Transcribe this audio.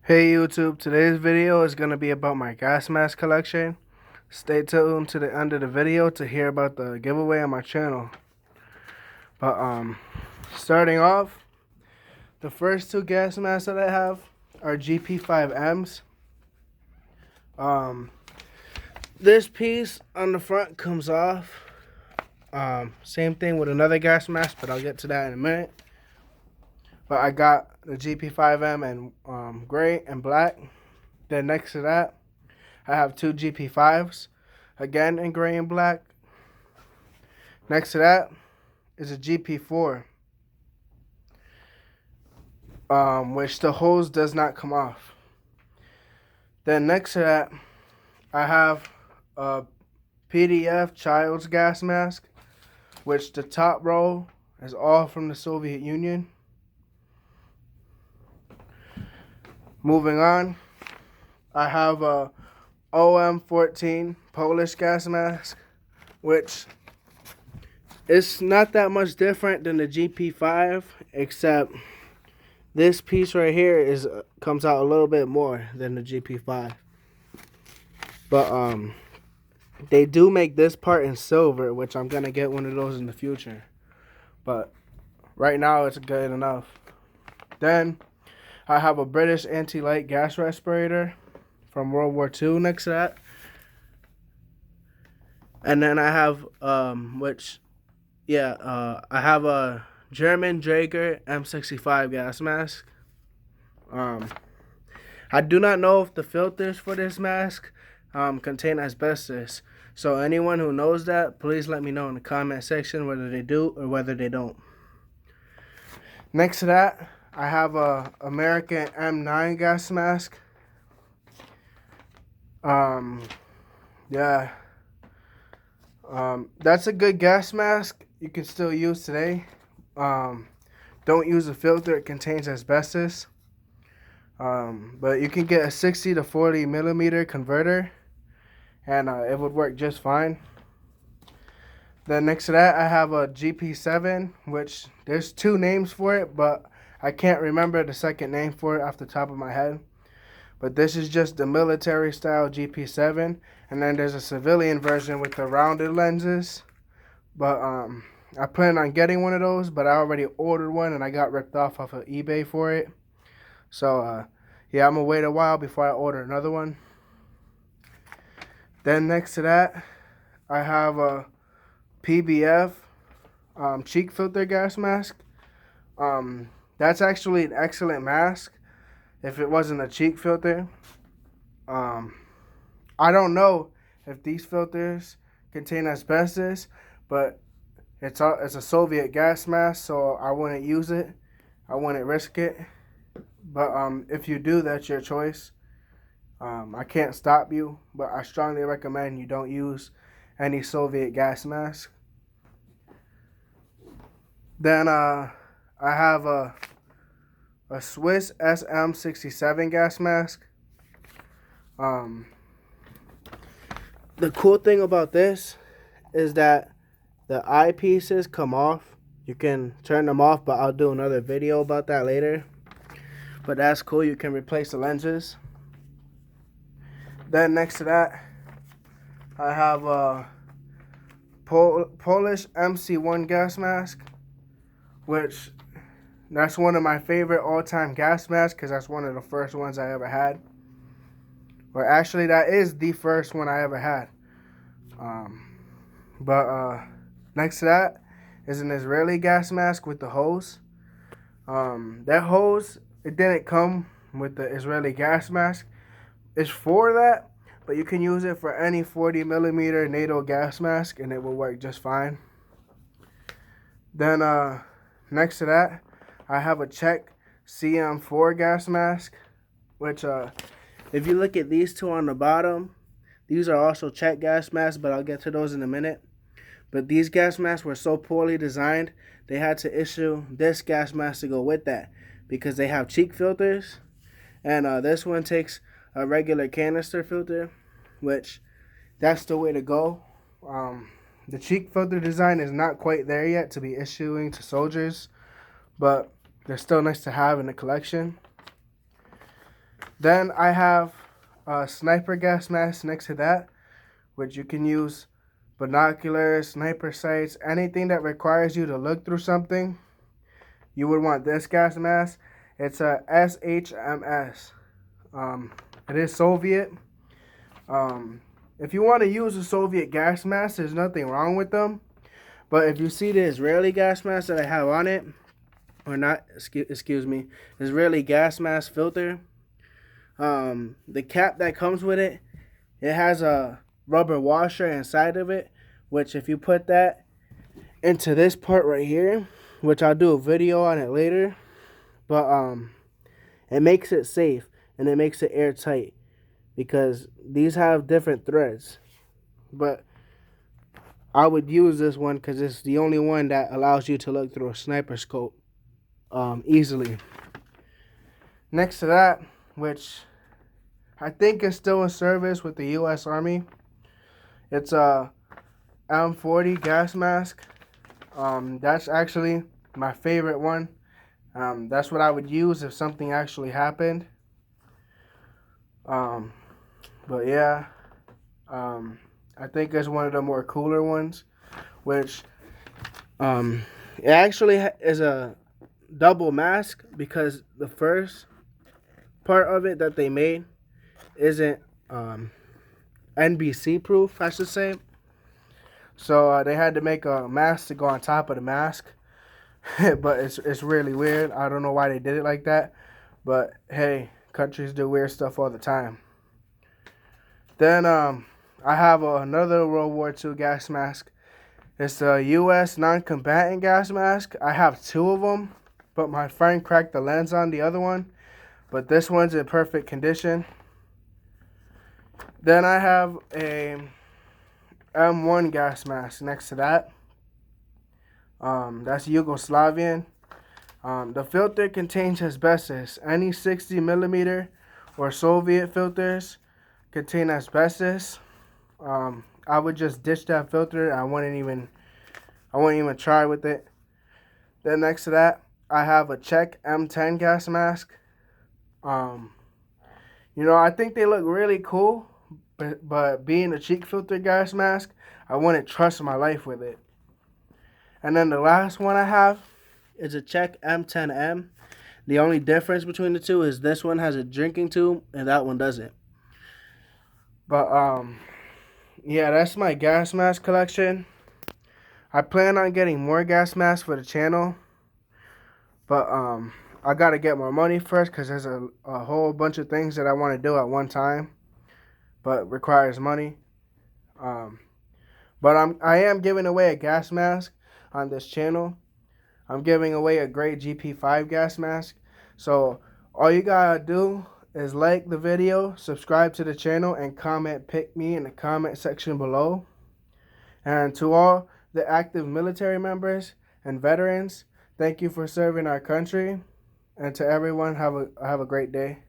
Hey YouTube, today's video is going to be about my gas mask collection. Stay tuned to the end of the video to hear about the giveaway on my channel. But starting off, the first two gas masks that I have are GP5Ms. This piece on the front comes off. Same thing with another gas mask, but I'll get to that in a minute. But I got the GP5M in gray and black. Then next to that, I have two GP5s, again in gray and black. Next to that is a GP4, which the hose does not come off. Then next to that, I have a PDF Child's gas mask, which the top row is all from the Soviet Union. Moving on, I have a OM14 Polish gas mask, which is not that much different than the GP5, except this piece right here comes out a little bit more than the GP5. But they do make this part in silver, which I'm gonna get one of those in the future. But right now it's good enough. Then I have a British anti-light gas respirator from World War II next to that. And then I have I have a German Draeger M65 gas mask. I do not know if the filters for this mask contain asbestos. So anyone who knows that, please let me know in the comment section whether they do or whether they don't. Next to that, I have a American M9 gas mask. That's a good gas mask you can still use today. Don't use a filter, it contains asbestos. But you can get a 60 to 40 millimeter converter, and it would work just fine. Then next to that, I have a GP7, which there's two names for it, but I can't remember the second name for it off the top of my head. But this is just the military style GP7, and then there's a civilian version with the rounded lenses. But I plan on getting one of those, but I already ordered one and I got ripped off of eBay for it. So yeah, I'm gonna wait a while before I order another one. Then next to that, I have a PBF cheek filter gas mask. That's actually an excellent mask if it wasn't a cheek filter. I don't know if these filters contain asbestos, but it's a Soviet gas mask, so I wouldn't use it. I wouldn't risk it. But if you do, that's your choice. I can't stop you, but I strongly recommend you don't use any Soviet gas mask. Then I have a Swiss SM67 gas mask. The cool thing about this is that the eyepieces come off. You can turn them off, but I'll do another video about that later. But that's cool, you can replace the lenses. Then next to that, I have a Polish MC1 gas mask, which that's one of my favorite all-time gas masks because that's one of the first ones I ever had. Or actually, that is the first one I ever had. Next to that is an Israeli gas mask with the hose. That hose, it didn't come with the Israeli gas mask. It's for that, but you can use it for any 40 millimeter NATO gas mask and it will work just fine. Then next to that, I have a Czech CM4 gas mask, which if you look at these two on the bottom, these are also Czech gas masks, but I'll get to those in a minute. But these gas masks were so poorly designed, they had to issue this gas mask to go with that because they have cheek filters, and this one takes a regular canister filter, which that's the way to go. The cheek filter design is not quite there yet to be issuing to soldiers, but they're still nice to have in the collection. Then I have a sniper gas mask next to that, which you can use binoculars, sniper sights, anything that requires you to look through something. You would want this gas mask. It's a SHMS. It is Soviet. If you want to use a Soviet gas mask, there's nothing wrong with them. But if you see the Israeli gas mask that I have on it, or not, excuse me, Israeli gas mask filter, the cap that comes with it, it has a rubber washer inside of it, which if you put that into this part right here, which I'll do a video on it later, but it makes it safe and it makes it airtight because these have different threads. But I would use this one because it's the only one that allows you to look through a sniper scope easily. Next to that, which I think is still in service with the U.S. Army, it's a M40 gas mask. That's actually my favorite one. That's what I would use if something actually happened. But yeah, I think it's one of the more cooler ones, which it actually is a double mask because the first part of it that they made isn't NBC proof, I should say. So they had to make a mask to go on top of the mask. But it's really weird. I don't know why they did it like that. But hey, countries do weird stuff all the time. Then I have another World War II gas mask. It's the U.S. non-combatant gas mask. I have two of them, but my friend cracked the lens on the other one. But this one's in perfect condition. Then I have a M1 gas mask next to that. That's Yugoslavian. The filter contains asbestos. Any 60 millimeter or Soviet filters contain asbestos. I would just ditch that filter. I wouldn't even try with it. Then next to that, I have a Czech M10 gas mask. I think they look really cool, but being a cheek filter gas mask, I wouldn't trust my life with it. And then the last one I have is a Czech M10M. The only difference between the two is this one has a drinking tube and that one doesn't. But yeah, that's my gas mask collection. I plan on getting more gas masks for the channel, but I gotta get more money first because there's a whole bunch of things that I want to do at one time, but requires money. But I am giving away a gas mask on this channel. I'm giving away a great GP5 gas mask. So all you gotta do is like the video, subscribe to the channel, and comment "pick me" in the comment section below. And to all the active military members and veterans, thank you for serving our country. And to everyone, have a great day.